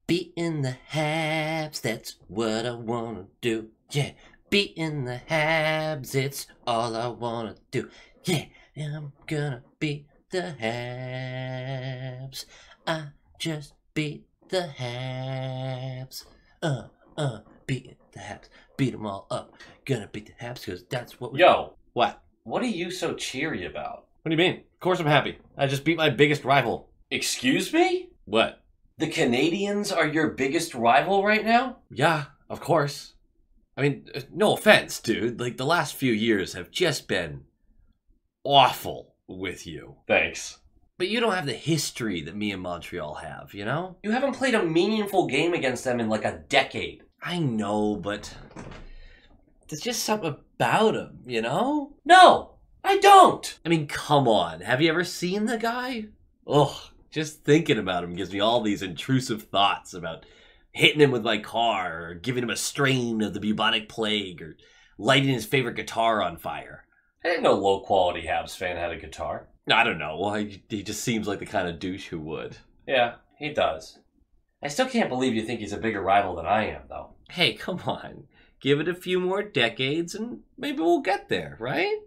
Beating the Habs, that's what I wanna do. Yeah, beating the Habs, it's all I wanna do. Yeah, I'm gonna beat the Habs. I just beat the Habs. Beat the Habs. Beat them all up. Gonna beat the Habs because that's what we... Yo, What? what are you so cheery about? What do you mean? Of course I'm happy. I just beat my biggest rival. Excuse me? What? The Canadians are your biggest rival right now? Yeah, of course. I mean, no offense, dude. Like, the last few years have just been awful with you. Thanks. But you don't have the history that me and Montreal have, you know? You haven't played a meaningful game against them in like a decade. I know, but there's just something about him, you know? No, I don't. I mean, come on. Have you ever seen the guy? Ugh, just thinking about him gives me all these intrusive thoughts about hitting him with my car, or giving him a strain of the bubonic plague, or lighting his favorite guitar on fire. I didn't know low-quality Habs fan had a guitar. I don't know. Well, he just seems like the kind of douche who would. Yeah, he does. I still can't believe you think he's a bigger rival than I am, though. Hey, come on. Give it a few more decades and maybe we'll get there, right?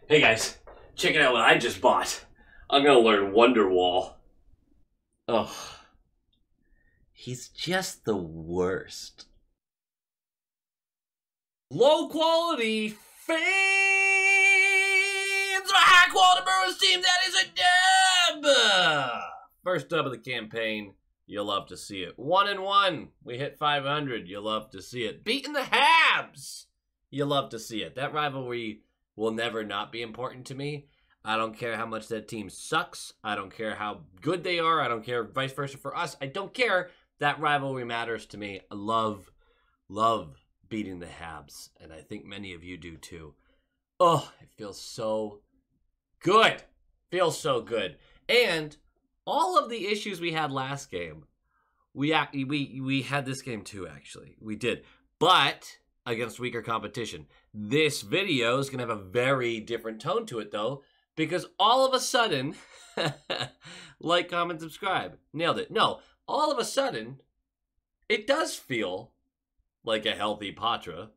Hey guys, check it out what I just bought. I'm gonna learn Wonderwall. Ugh. He's just the worst. Low quality fans of a high quality Bruins team, that is a dub! First dub of the campaign. You'll love to see it. 1-1. We hit 500. You'll love to see it. Beating the Habs. You'll love to see it. That rivalry will never not be important to me. I don't care how much that team sucks. I don't care how good they are. I don't care vice versa for us. I don't care. That rivalry matters to me. I love beating the Habs. And I think many of you do too. Oh, it feels so good. Feels so good. And all of the issues we had last game, we had this game too, actually. We did. But against weaker competition. This video is going to have a very different tone to it, though, because all of a sudden, like, comment, subscribe. Nailed it. No, all of a sudden, it does feel like a healthy Poitras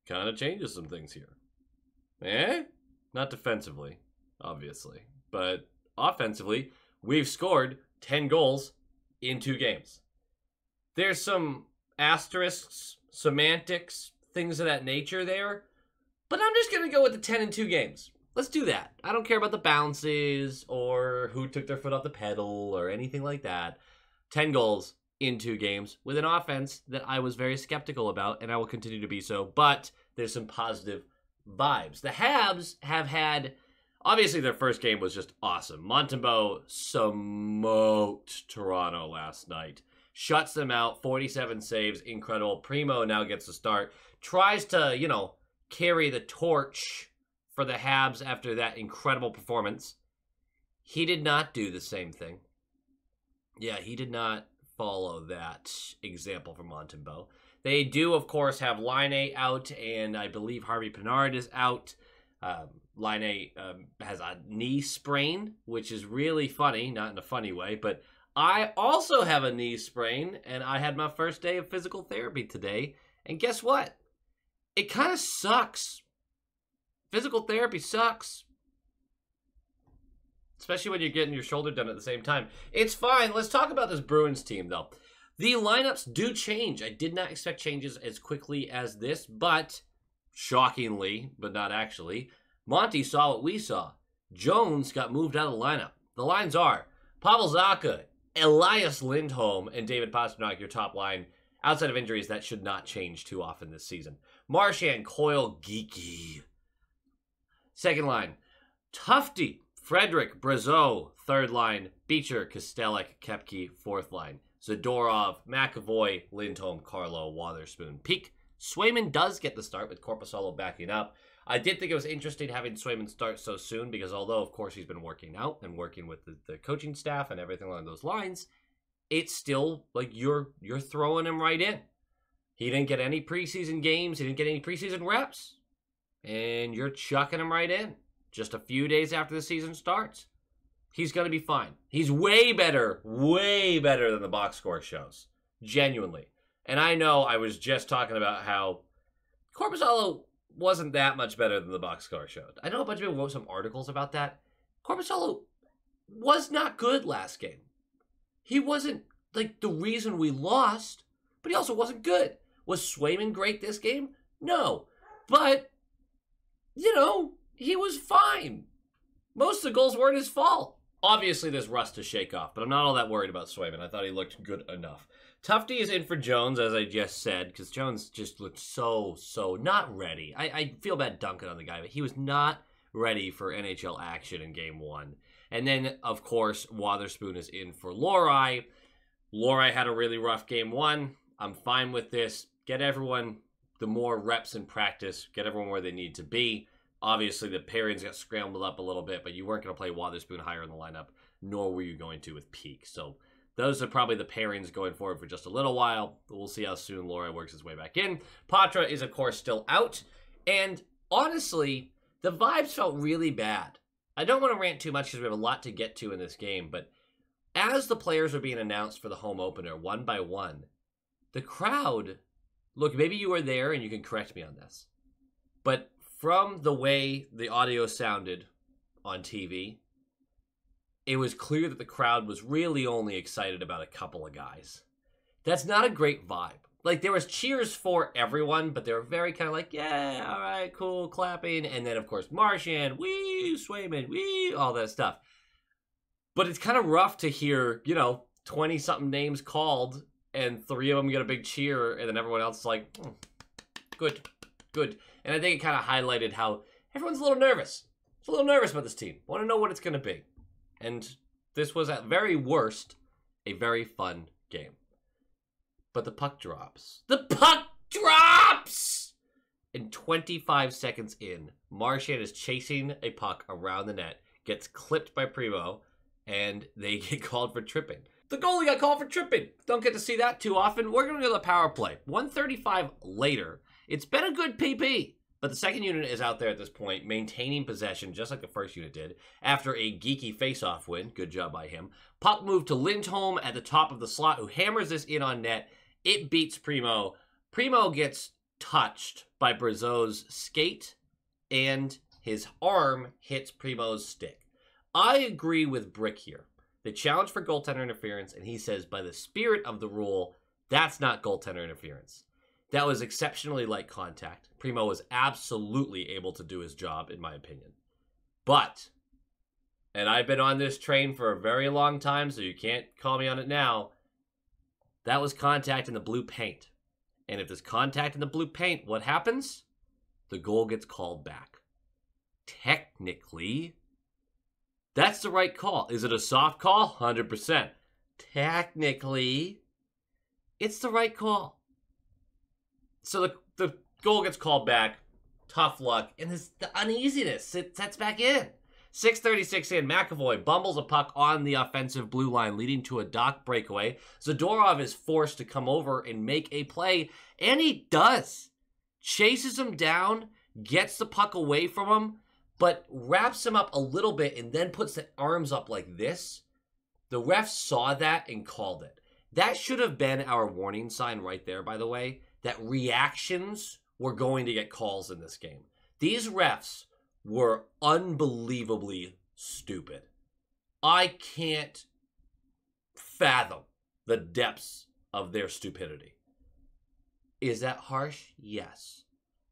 kind of changes some things here. Not defensively, obviously, but offensively, we've scored 10 goals in 2 games. There's some asterisks, semantics, things of that nature there, but I'm just going to go with the 10 in 2 games. Let's do that. I don't care about the bounces or who took their foot off the pedal or anything like that. 10 goals in 2 games with an offense that I was very skeptical about, and I will continue to be so, but there's some positive vibes. The Habs have had... Obviously, their first game was just awesome. Montembeault smoked Toronto last night. Shuts them out, 47 saves, incredible. Primo now gets the start. Tries to, carry the torch for the Habs after that incredible performance. He did not do the same thing. Yeah, he did not follow that example from Montembeault. They do, of course, have Laine out, and I believe Harvey Pinard is out. Laine has a knee sprain, which is really funny, not in a funny way, but I also have a knee sprain, and I had my first day of physical therapy today, and guess what? It kind of sucks. Physical therapy sucks. Especially when you're getting your shoulder done at the same time. It's fine. Let's talk about this Bruins team, though. The lineups do change. I did not expect changes as quickly as this, but shockingly, but not actually, Monty saw what we saw. Jones got moved out of the lineup. The lines are Pavel Zacha, Elias Lindholm, and David Pastrnak, your top line. Outside of injuries, that should not change too often this season. Marchand, Coyle, Geeky. Second line, Tufte, Frederick, Brazeau. Third line, Beecher, Kostelic, Kepke. Fourth line, Zadorov, McAvoy, Lindholm, Carlo, Wotherspoon, Peak. Swayman does get the start with Korpisalo backing up. I did think it was interesting having Swayman start so soon because although, of course, he's been working out and working with the coaching staff and everything along those lines, it's still like you're throwing him right in. He didn't get any preseason games. He didn't get any preseason reps. And you're chucking him right in just a few days after the season starts. He's going to be fine. He's way better than the box score shows. Genuinely. And I know I was just talking about how Korpisalo wasn't that much better than the box score showed. I know a bunch of people wrote some articles about that. Korpisalo was not good last game. He wasn't, like, the reason we lost, but he also wasn't good. Was Swayman great this game? No. But, you know, he was fine. Most of the goals weren't his fault. Obviously, there's rust to shake off, but I'm not all that worried about Swayman. I thought he looked good enough. Tufty is in for Jones, as I just said, because Jones just looked so not ready. I feel bad dunking on the guy, but he was not ready for NHL action in Game 1. And then, of course, Wotherspoon is in for Lohrei. Lohrei had a really rough Game 1. I'm fine with this. Get everyone the more reps in practice. Get everyone where they need to be. Obviously, the pairings got scrambled up a little bit, but you weren't going to play Wotherspoon higher in the lineup, nor were you going to with Peak. So those are probably the pairings going forward for just a little while. We'll see how soon Lohrei works his way back in. Poitras is, of course, still out. And honestly, the vibes felt really bad. I don't want to rant too much because we have a lot to get to in this game, but as the players were being announced for the home opener, one by one, the crowd, look, maybe you were there and you can correct me on this, but from the way the audio sounded on TV, it was clear that the crowd was really only excited about a couple of guys. That's not a great vibe. Like, there was cheers for everyone, but they were very kind of like, yeah, all right, cool, clapping. And then, of course, Marchand, wee, Swayman, wee, all that stuff. But it's kind of rough to hear, you know, 20-something names called, and 3 of them get a big cheer, and then everyone else is like, good. And I think it kind of highlighted how everyone's a little nervous. It's a little nervous about this team. Want to know what it's going to be. And this was, at very worst, a very fun game. But the puck drops. The puck drops! And 25 seconds in, Marchand is chasing a puck around the net, gets clipped by Primo, and they get called for tripping. The goalie got called for tripping. Don't get to see that too often. We're going to go to the power play. 1:35 later. It's been a good PP. But the second unit is out there at this point, maintaining possession just like the first unit did. After a geeky face-off win. Good job by him. Puck moved to Lindholm at the top of the slot, who hammers this in on net. It beats Primo. Primo gets touched by Brazeau's skate, and his arm hits Primo's stick. I agree with Brick here. They challenge for goaltender interference, and he says, by the spirit of the rule, that's not goaltender interference. That was exceptionally light contact. Primo was absolutely able to do his job, in my opinion. But, and I've been on this train for a very long time, so you can't call me on it now, that was contact in the blue paint. And if there's contact in the blue paint, what happens? The goal gets called back. Technically, that's the right call. Is it a soft call? 100%. Technically, it's the right call. So the goal gets called back. Tough luck. And the uneasiness, it sets back in. 6:36 in, McAvoy bumbles a puck on the offensive blue line, leading to a Doc breakaway. Zadorov is forced to come over and make a play, and he does. Chases him down, gets the puck away from him, but wraps him up a little bit and then puts the arms up like this. The ref saw that and called it. That should have been our warning sign right there, by the way, that reactions were going to get calls in this game. These refs were unbelievably stupid. I can't fathom the depths of their stupidity. Is that harsh? Yes.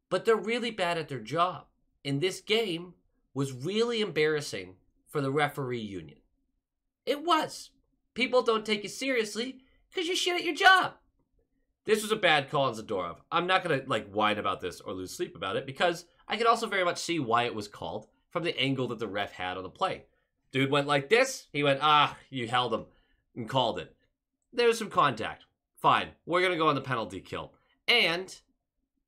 But they're really bad at their job. And this game was really embarrassing for the referee union. It was. People don't take you seriously because you're shit at your job. This was a bad call on Zadorov. I'm not going to whine about this or lose sleep about it because I can also very much see why it was called from the angle that the ref had on the play. Dude went like this. He went, you held him and called it. There was some contact. Fine. We're going to go on the penalty kill. And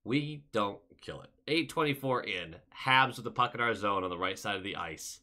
we don't kill it. 8:24 in. Habs with the puck in our zone on the right side of the ice.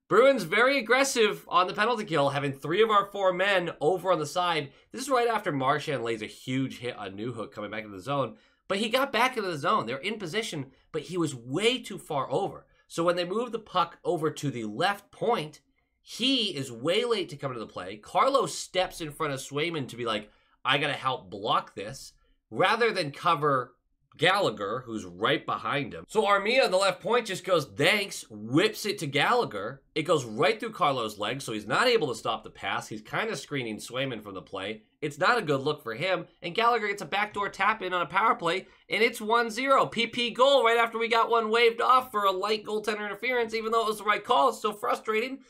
Bruins very aggressive on the penalty kill, having 3 of our 4 men over on the side. This is right after Marchand lays a huge hit on Newhook coming back into the zone. But he got back into the zone. They're in position, but he was way too far over. So when they moved the puck over to the left point, He is way late to come to the play. Carlos steps in front of Swayman to be like, I got to help block this, rather than cover Gallagher, who's right behind him. So Armia on the left point just goes, thanks, whips it to Gallagher. It goes right through Carlos' legs, so he's not able to stop the pass. He's kind of screening Swayman from the play. It's not a good look for him, and Gallagher gets a backdoor tap in on a power play, and it's 1-0. PP goal right after we got one waved off for a light goaltender interference, even though it was the right call. It's so frustrating.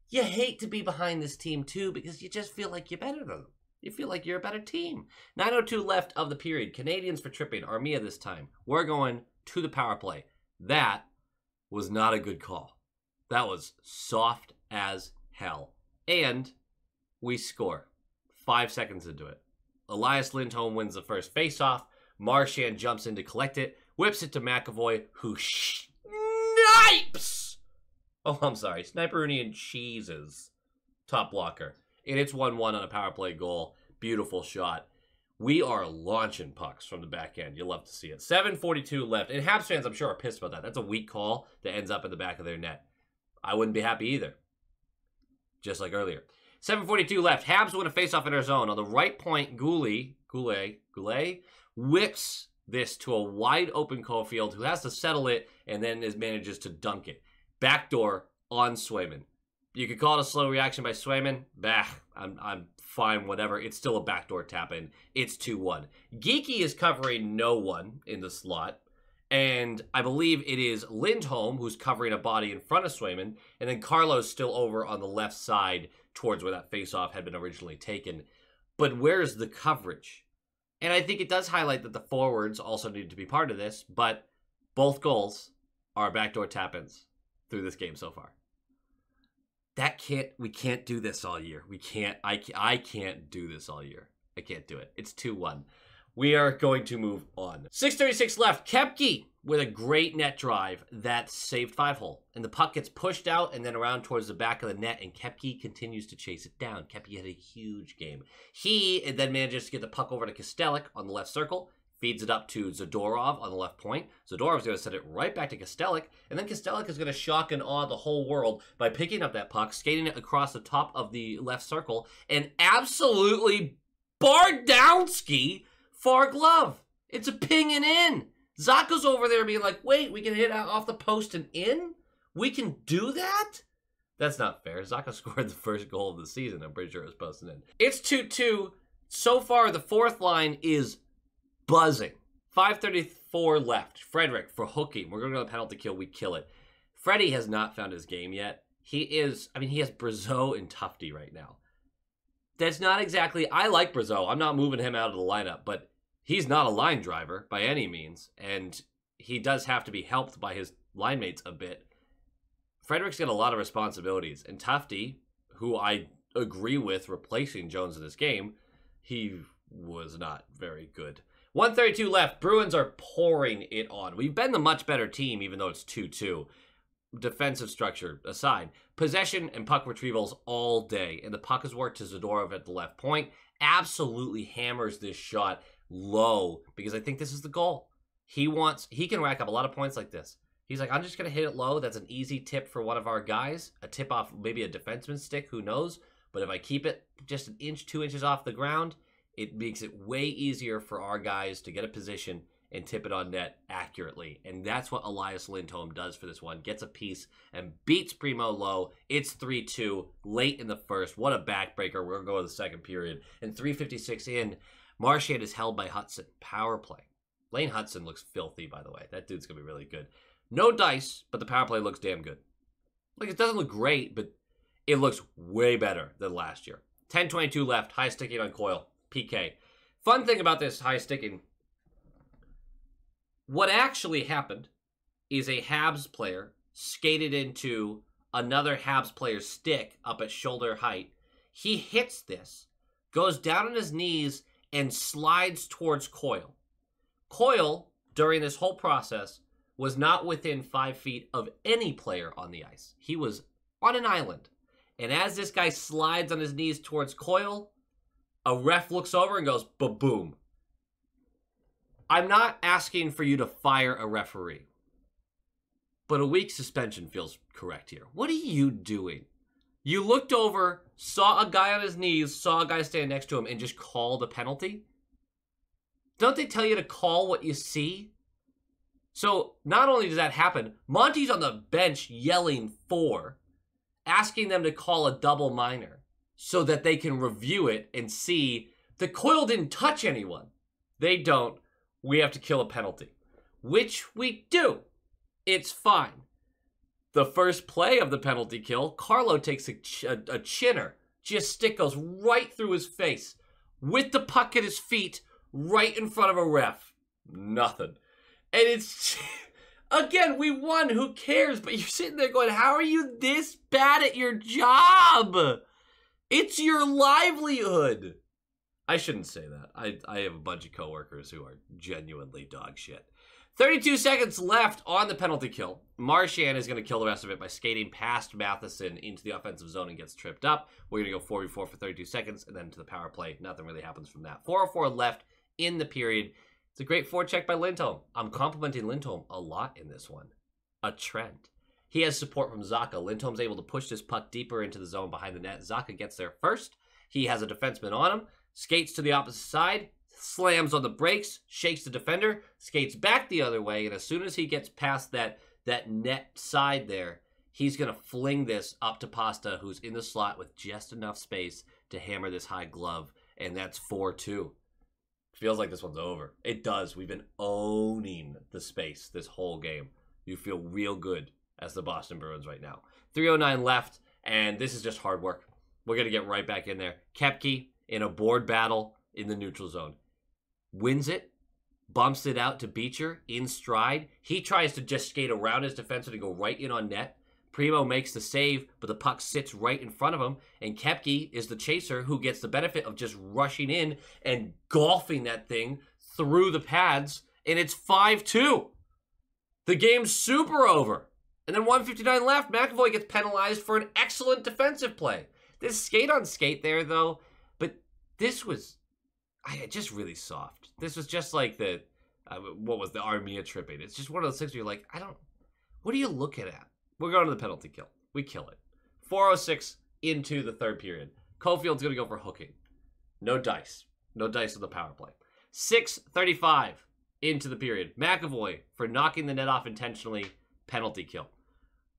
You hate to be behind this team, too, because you just feel like you're better than them. You feel like you're a better team. 9:02 left of the period. Canadians for tripping. Armia this time. We're going to the power play. That was not a good call. That was soft as hell. And we score. 5 seconds into it. Elias Lindholm wins the first faceoff. Marchand jumps in to collect it. Whips it to McAvoy, who snipes! Oh, I'm sorry. Sniperoonie and cheeses. Top blocker. And it's 1-1 on a power play goal. Beautiful shot. We are launching pucks from the back end. You'll love to see it. 7:42 left. And Habs fans, I'm sure, are pissed about that. That's a weak call that ends up in the back of their net. I wouldn't be happy either. Just like earlier. 7:42 left. Habs win a faceoff in our zone. On the right point, Goulet whips this to a wide open Caulfield, who has to settle it and then manages to dunk it. Backdoor on Swayman. You could call it a slow reaction by Swayman. Bah, I'm fine, whatever. It's still a backdoor tap in. It's 2-1. Geeky is covering no one in the slot. And I believe it is Lindholm who's covering a body in front of Swayman. And then Carlos still over on the left side towards where that faceoff had been originally taken. But where's the coverage? And I think it does highlight that the forwards also need to be part of this. But both goals are backdoor tap-ins through this game so far. We can't do this all year. I can't do this all year. I can't do it. It's 2-1. We are going to move on. 6:36 left. Koepke with a great net drive that saved 5-hole. And the puck gets pushed out and then around towards the back of the net, and Koepke continues to chase it down. Koepke had a huge game. He then manages to get the puck over to Kostelic on the left circle, feeds it up to Zadorov on the left point. Zadorov's going to send it right back to Kostelic, and then Kostelic is going to shock and awe the whole world by picking up that puck, skating it across the top of the left circle, and absolutely Bardowski far glove. It's a ping and in. Zacha's over there being like, wait, we can hit out off the post and in? We can do that? That's not fair. Zacha scored the first goal of the season. I'm pretty sure it was posted in. It's 2-2. So far, the fourth line is buzzing. 5:34 left. Frederick for hooking. We're going to go to the penalty kill. We kill it. Freddie has not found his game yet. He has Brazeau and Tufty right now. That's not exactly, I like Brazeau. I'm not moving him out of the lineup, but he's not a line driver by any means, and he does have to be helped by his line mates a bit. Frederick's got a lot of responsibilities, and Tufty, who I agree with replacing Jones in this game, he was not very good. 1:32 left. Bruins are pouring it on. We've been the much better team, even though it's 2-2. Defensive structure aside. Possession and puck retrievals all day. And the puck is worked to Zadorov at the left point. Absolutely hammers this shot low, because I think this is the goal. He can rack up a lot of points like this. He's like, I'm just going to hit it low. That's an easy tip for one of our guys. A tip off maybe a defenseman's stick, who knows? But if I keep it just an inch, 2 inches off the ground, it makes it way easier for our guys to get a position and tip it on net accurately. And that's what Elias Lindholm does for this one. Gets a piece and beats Primo low. It's 3-2 late in the first. What a backbreaker. We're going to go to the second period. And 3:56 in, Marchand is held by Hudson. Power play. Lane Hudson looks filthy, by the way. That dude's going to be really good. No dice, but the power play looks damn good. Like, it doesn't look great, but it looks way better than last year. 10:22 left. High sticking on Coyle. PK. Fun thing about this high sticking, what actually happened is a Habs player skated into another Habs player's stick up at shoulder height. He hits this, goes down on his knees, and slides towards Coyle. Coyle, during this whole process, was not within 5 feet of any player on the ice. He was on an island. And as this guy slides on his knees towards Coyle, a ref looks over and goes, ba-boom. I'm not asking for you to fire a referee, but a week suspension feels correct here. What are you doing? You looked over, saw a guy on his knees, saw a guy stand next to him, and just called a penalty? Don't they tell you to call what you see? So not only does that happen, Monty's on the bench yelling for, asking them to call a double minor so that they can review it and see the coil didn't touch anyone. They don't. We have to kill a penalty, which we do. It's fine. The first play of the penalty kill, Carlo takes a chinner. Just stick goes right through his face with the puck at his feet right in front of a ref. Nothing. And it's, again, we won. Who cares? But you're sitting there going, how are you this bad at your job? It's your livelihood. I shouldn't say that. I have a bunch of coworkers who are genuinely dog shit. 32 seconds left on the penalty kill. Marchand is going to kill the rest of it by skating past Matheson into the offensive zone and gets tripped up. We're going to go 4v4 for 32 seconds and then to the power play. Nothing really happens from that. 4:04 left in the period. It's a great forecheck by Lindholm. I'm complimenting Lindholm a lot in this one. A trend. He has support from Zacha. Lindholm's able to push this puck deeper into the zone behind the net. Zacha gets there first. He has a defenseman on him. Skates to the opposite side. Slams on the brakes, shakes the defender, skates back the other way, and as soon as he gets past that net side there, he's going to fling this up to Pasta, who's in the slot with just enough space to hammer this high glove, and that's 4-2. Feels like this one's over. It does. We've been owning the space this whole game. You feel real good as the Boston Bruins right now. 3:09 left, and this is just hard work. We're going to get right back in there. Koepke in a board battle in the neutral zone. Wins it, bumps it out to Beecher in stride. He tries to just skate around his defenseman to go right in on net. Primo makes the save, but the puck sits right in front of him, and Koepke is the chaser who gets the benefit of just rushing in and golfing that thing through the pads, and it's 5-2. The game's super over. And then 1:59 left, McAvoy gets penalized for an excellent defensive play. This skate on skate there, though, but this was just really soft. This was just like the, what was the Armia tripping. It's just one of those things where you're like, what are you looking at? We're going to the penalty kill. We kill it. 4:06 into the third period. Cofield's going to go for hooking. No dice. No dice on the power play. 6:35 into the period. McAvoy for knocking the net off intentionally. Penalty kill.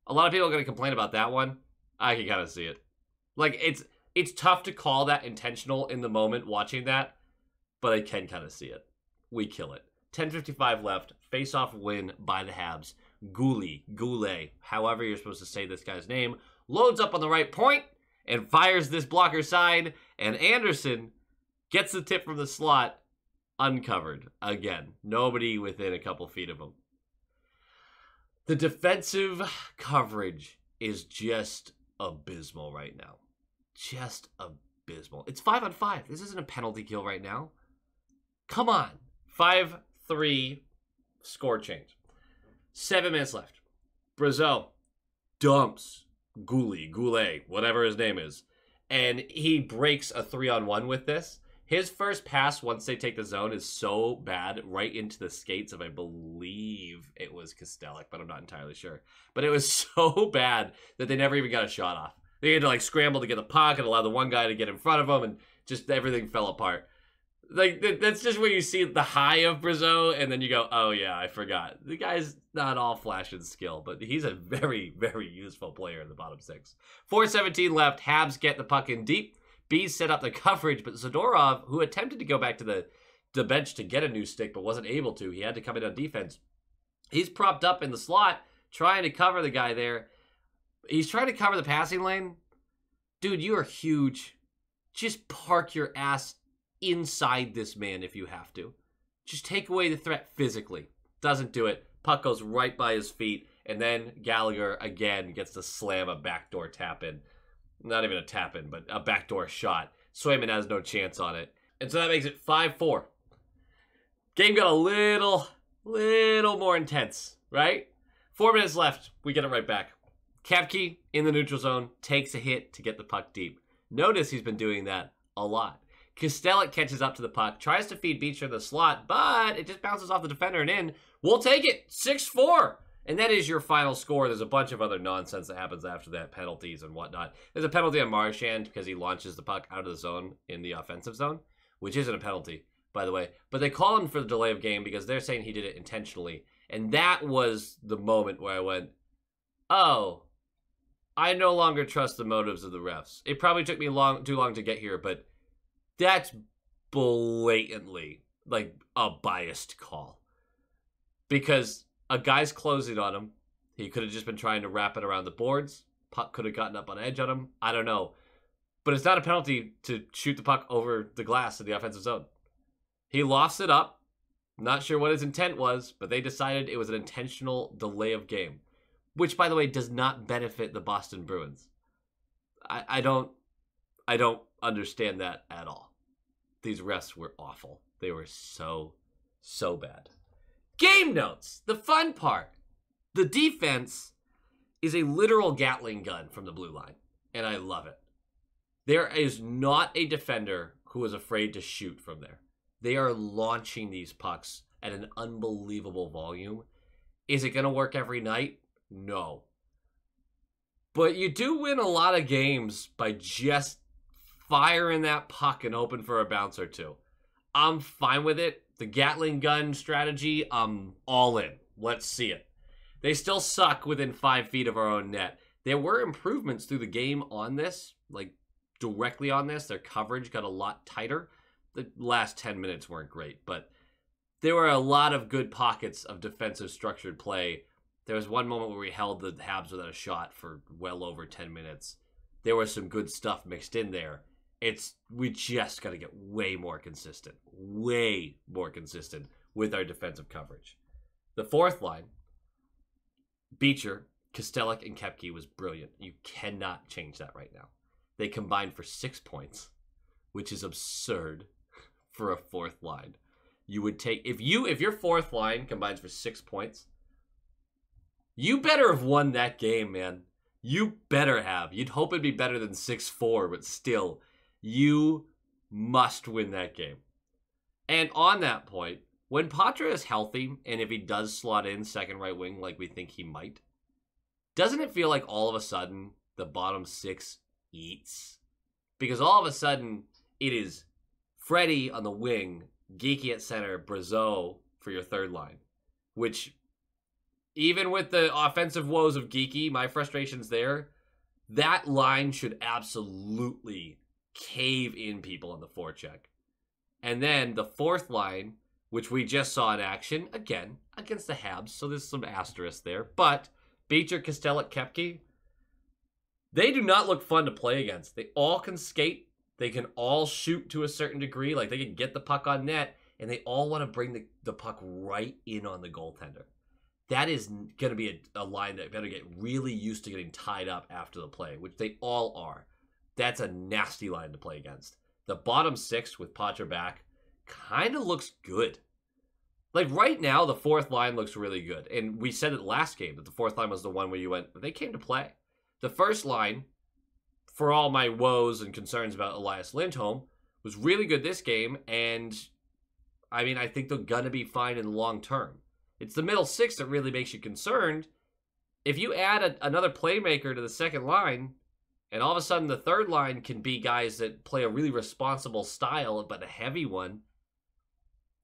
A lot of people are going to complain about that one. I can kind of see it. Like, it's tough to call that intentional in the moment watching that, but I can kind of see it. We kill it. 10:55 left. Face-off win by the Habs. Goulet, however you're supposed to say this guy's name, loads up on the right point and fires this blocker side, and Anderson gets the tip from the slot uncovered. Again, nobody within a couple feet of him. The defensive coverage is just abysmal right now. Just abysmal. It's 5-on-5. This isn't a penalty kill right now. Come on. 5-3 score change. 7 minutes left. Brazeau dumps Goulet, whatever his name is, and he breaks a 3-on-1 with this. His first pass, once they take the zone, is so bad, right into the skates of, I believe it was Kostelic, but I'm not entirely sure. But it was so bad that they never even got a shot off. They had to, like, scramble to get the puck and allow the one guy to get in front of him, and just everything fell apart. Like, that's just where you see the high of Brazeau, and then you go, oh, yeah, I forgot. The guy's not all flash and skill, but he's a very, very useful player in the bottom six. 4:17 left. Habs get the puck in deep. Bees set up the coverage, but Zadorov, who attempted to go back to the bench to get a new stick but wasn't able to, he had to come in on defense. He's propped up in the slot, trying to cover the guy there. He's trying to cover the passing lane. Dude, you are huge. Just park your ass inside this man if you have to. Just take away the threat physically. Doesn't do it. Puck goes right by his feet, and then Gallagher again gets to slam a backdoor tap in. Not even a tap in, but a backdoor shot. Swayman has no chance on it. And so that makes it 5-4. Game got a little more intense, right? 4 minutes left. We get it right back. Koepke in the neutral zone takes a hit to get the puck deep. Notice he's been doing that a lot. Kostelic catches up to the puck, tries to feed Beecher in the slot, but it just bounces off the defender and in. We'll take it. 6-4. And that is your final score. There's a bunch of other nonsense that happens after that, penalties and whatnot. There's a penalty on Marchand because he launches the puck out of the zone in the offensive zone, which isn't a penalty, by the way. But they call him for the delay of game because they're saying he did it intentionally. And that was the moment where I went, oh, I no longer trust the motives of the refs. It probably took me too long to get here, but that's blatantly like a biased call. Because a guy's closing on him. He could have just been trying to wrap it around the boards. Puck could have gotten up on edge on him. I don't know. But it's not a penalty to shoot the puck over the glass in the offensive zone. He lofts it up. Not sure what his intent was, but they decided it was an intentional delay of game. Which, by the way, does not benefit the Boston Bruins. I don't understand that at all. These refs were awful. They were so bad. Game notes, the fun part. The defense is a literal Gatling gun from the blue line, and I love it. There is not a defender who is afraid to shoot from there. They are launching these pucks at an unbelievable volume. Is it going to work every night? No. But you do win a lot of games by just firing that puck and hoping for a bounce or two. I'm fine with it. The Gatling gun strategy, I'm all in. Let's see it. They still suck within 5 feet of our own net. There were improvements through the game on this, like directly on this. Their coverage got a lot tighter. The last 10 minutes weren't great, but there were a lot of good pockets of defensive structured play. There was one moment where we held the Habs without a shot for well over 10 minutes. There was some good stuff mixed in there. We just got to get way more consistent with our defensive coverage. The fourth line, Beecher, Kostelic, and Koepke was brilliant. You cannot change that right now. They combined for 6 points, which is absurd for a fourth line. You would take if your fourth line combines for 6 points, you better have won that game, man. You better have. You'd hope it'd be better than 6-4, but still, you must win that game. And on that point, when Poitras is healthy, and if he does slot in second right wing like we think he might, doesn't it feel like all of a sudden the bottom six eats? Because all of a sudden it is Freddie on the wing, Geeky at center, Brazeau for your third line. Which, even with the offensive woes of Geeky, my frustrations there, that line should absolutely cave in people on the forecheck. And then the fourth line, which we just saw in action, again, against the Habs, so there's some asterisk there. But Beecher, Kostelic, Koepke, they do not look fun to play against. They all can skate. They can all shoot to a certain degree. Like, they can get the puck on net, and they all want to bring the puck right in on the goaltender. That is going to be a line that better get really used to getting tied up after the play, which they all are. That's a nasty line to play against. The bottom six with Poitras back kind of looks good. Like, right now, the fourth line looks really good. And we said it last game that the fourth line was the one where you went, they came to play. The first line, for all my woes and concerns about Elias Lindholm, was really good this game. And, I mean, I think they're going to be fine in the long term. It's the middle six that really makes you concerned. If you add another playmaker to the second line, and all of a sudden the third line can be guys that play a really responsible style, but a heavy one,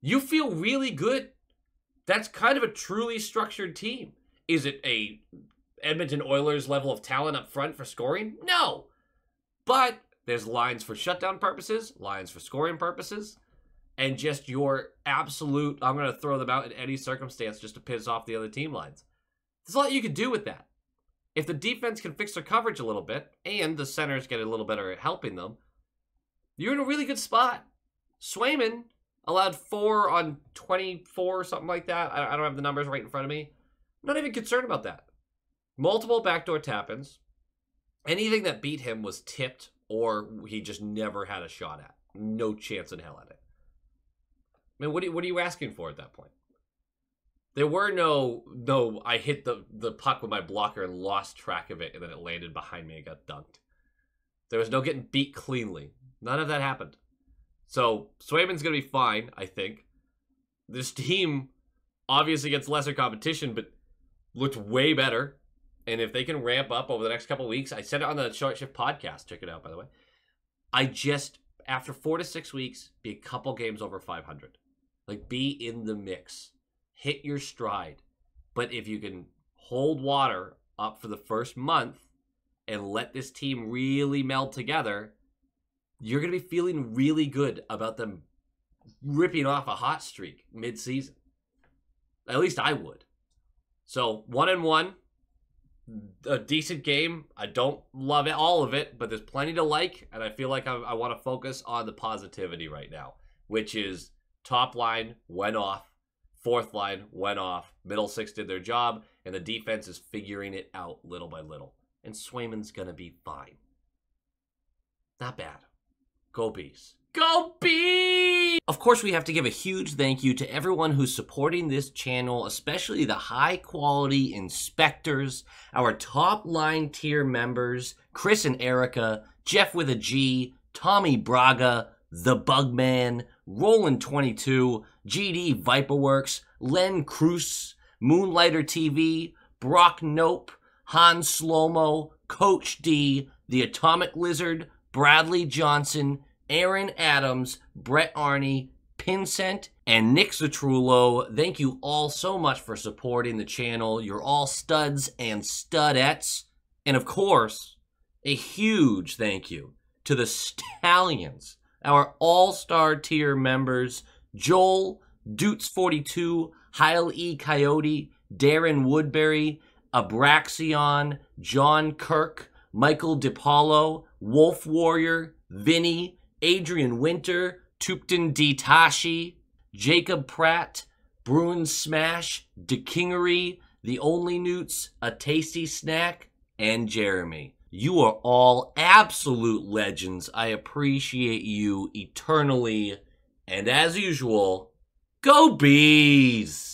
you feel really good. That's kind of a truly structured team. Is it a Edmonton Oilers level of talent up front for scoring? No. But there's lines for shutdown purposes, lines for scoring purposes, and just your absolute, I'm going to throw them out in any circumstance just to piss off the other team lines. There's a lot you can do with that. If the defense can fix their coverage a little bit, and the centers get a little better at helping them, you're in a really good spot. Swayman allowed 4 on 24, something like that. I don't have the numbers right in front of me. I'm not even concerned about that. Multiple backdoor tap-ins. Anything that beat him was tipped, or he just never had a shot at. No chance in hell at it. I mean, what are you asking for at that point? There were no, I hit the puck with my blocker and lost track of it, and then it landed behind me and got dunked. There was no getting beat cleanly. None of that happened. So, Swayman's going to be fine, I think. This team obviously gets lesser competition, but looked way better. And if they can ramp up over the next couple of weeks, I said it on the Short Shift podcast. Check it out, by the way. After 4 to 6 weeks, be a couple games over 500. Like, be in the mix. Hit your stride. But if you can hold water up for the first month and let this team really meld together, you're going to be feeling really good about them ripping off a hot streak mid-season. At least I would. So, 1-1. A decent game. I don't love it, all of it, but there's plenty to like, and I feel like I want to focus on the positivity right now, which is top line went off, fourth line went off, middle six did their job, and the defense is figuring it out little by little. And Swayman's gonna be fine. Not bad. Go Bees. Go Bees! Of course, we have to give a huge thank you to everyone who's supporting this channel, especially the high-quality inspectors, our top-line tier members, Chris and Erica, Jeff with a G, Tommy Braga, The Bugman, Roland22, GD Viperworks, Len Cruz, Moonlighter TV, Brock Nope, Han Slomo, Coach D, The Atomic Lizard, Bradley Johnson, Aaron Adams, Brett Arney, Pincent, and Nick Citrullo. Thank you all so much for supporting the channel. You're all studs and studettes. And of course, a huge thank you to the Stallions, our all-star tier members, Joel, Doots42, Heil E. Coyote, Darren Woodbury, Abraxion, John Kirk, Michael DiPaolo, Wolf Warrior, Vinny, Adrian Winter, Tupton D. Tashi, Jacob Pratt, Bruins Smash, DeKingery, The Only Newts, A Tasty Snack, and Jeremy. You are all absolute legends. I appreciate you eternally. And as usual, go Bees!